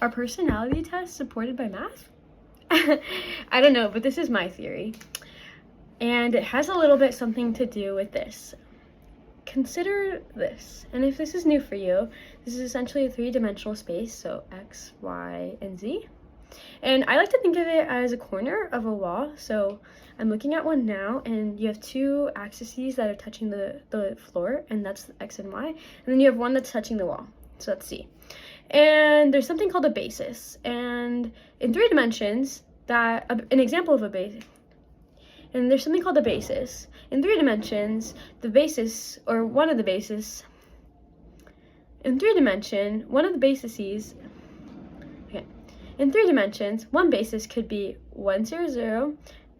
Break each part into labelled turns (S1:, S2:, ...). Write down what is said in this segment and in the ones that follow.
S1: Are personality tests supported by math? I don't know, but this is my theory. And it has a little bit something to do with this. Consider this, and if this is new for you, this is essentially a three-dimensional space, so X, Y, and Z. And I like to think of it as a corner of a wall. So I'm looking at one now, and you have two axes that are touching the floor, and that's X and Y. And then you have one that's touching the wall, so that's Z. And there's something called a basis. And in 3 dimensions, an example of a basis, and there's something called a basis. In 3 dimensions, the basis, or one of the bases, in 3 dimension, one of the bases, okay, in 3 dimensions, one basis could be 1, 0, 0,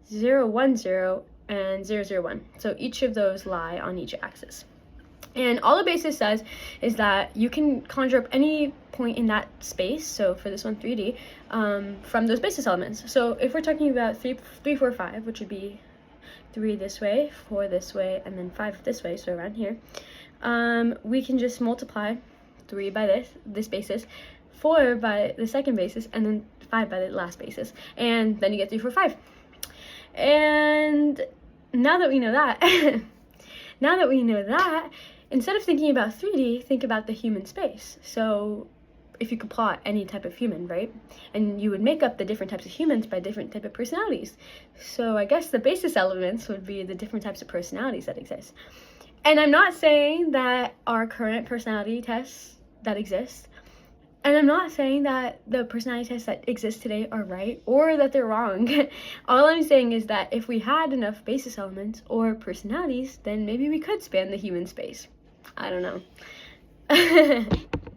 S1: 0, 1, 0, and 0, 0, 1. So each of those lie on each axis. And all the basis says is that you can conjure up any point in that space, so for this one 3D, from those basis elements. So if we're talking about 3, 4, 5, which would be 3 this way, 4 this way, and then 5 this way, so around here, we can just multiply 3 by this basis, 4 by the second basis, and then 5 by the last basis. And then you get 3, 4, 5. And now that we know that, instead of thinking about 3D, think about the human space. So if you could plot any type of human, right? And you would make up the different types of humans by different type of personalities. So I guess the basis elements would be the different types of personalities that exist. And I'm not saying that our current personality tests that exist, and I'm not saying that the personality tests that exist today are right or that they're wrong. All I'm saying is that if we had enough basis elements or personalities, then maybe we could span the human space. I don't know.